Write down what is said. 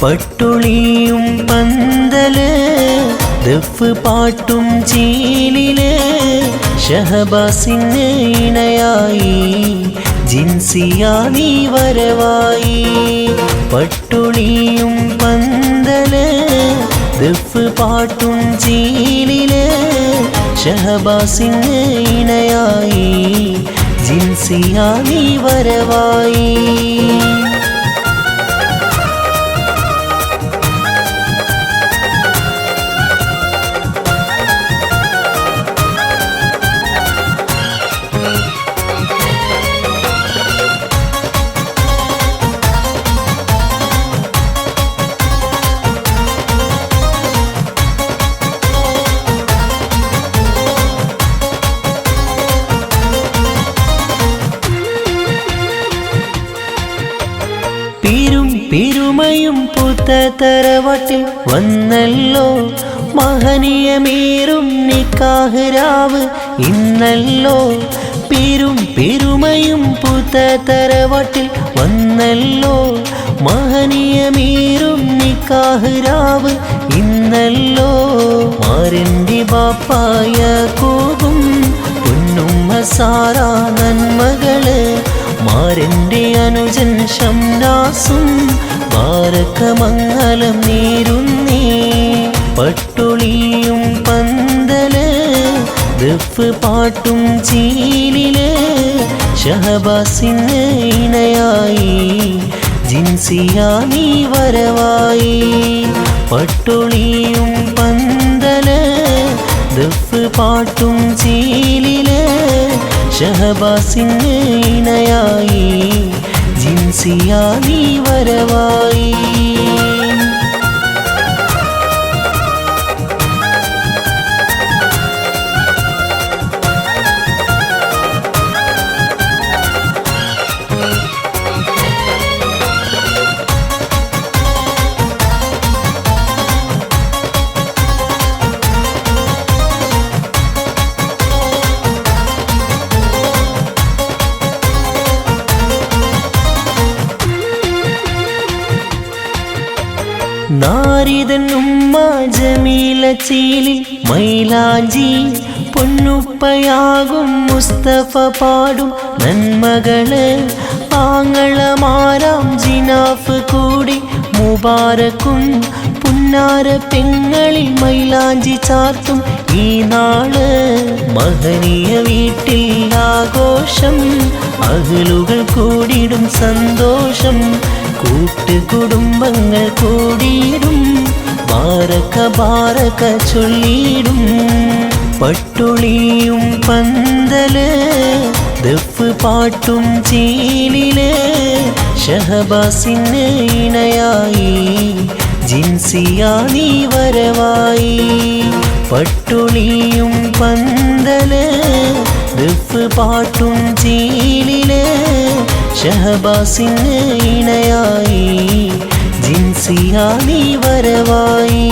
പട്ടുളിയും പന്തല് ദഫ് പാട്ടും ചീലില് ഷഹബാസിന് ഇണയായി ജിൻസിയാ നീ വരവായി പട്ടുളിയും പന്തല് ദഫ് പാട്ടും ചീലില് ഷഹബാസിന് ഇണയായി ജിൻസിയാ നീ വരവായി പെരുമയും പൂത്ത തറവാട്ടിൽ വന്നല്ലോ മഹനീയമേറും നിക്കാഹ് രാവ് ഇന്നല്ലോ പെരുമയും പൂത്ത തറവാട്ടിൽ വന്നല്ലോ മഹനീയമേറും നിക്കാഹ് രാവ് ഇന്നല്ലോ മാരൻ്റെ ബാപ്പായ കോപം പൊന്നുമ്മ സാറാ നന്മകള് മാരൻ്റെ അനുജൻ ഷംനാസും ബാരക്കമംഗലം നേരുന്നേ പട്ടുളിയും പന്തല് ദഫ് പാട്ടും ചീലില് ഷഹബാസിന് ഇണയായി ജിൻസിയാ നീ വരവായി പട്ടുളിയും പന്തല് ദഫ് പാട്ടും ചീലില് ഷഹബാസിന് ഇണയായി ജിൻസിയാ നീ വരവായി നാരിദൻ ഉമ്മ ജമീല ചീലിൽ മൈലാഞ്ചി പൊന്നുപ്പയാകും മുസ്തഫ പാടും നന്മകള് ആങ്ങളമാരാം ജിനാഫ് കൂടി മുബാരക്കും പുന്നാര പെങ്ങളിൽ മൈലാഞ്ചി ചാർത്തും ഈ നാള് മഹനീയ വീട്ടിൽ ആഘോഷം അഹ്ലുകൾ കൂടിടും സന്തോഷം കൂട്ടുകുടുംബങ്ങൾ കൂടിയിടും ബാരക ബാരക ചൊല്ലിയിടും പട്ടുളിയും പന്തല് ദഫ് പാട്ടും ചീലില് ഷഹബാസിന് ഇണയായി ജിൻസിയാ നീ വരവായി പട്ടുളിയും പന്തല് ദഫ് പാട്ടും ചീലില് ഷഹബാസിന് ഇണയായി ജിൻസിയാ നീ വരവായി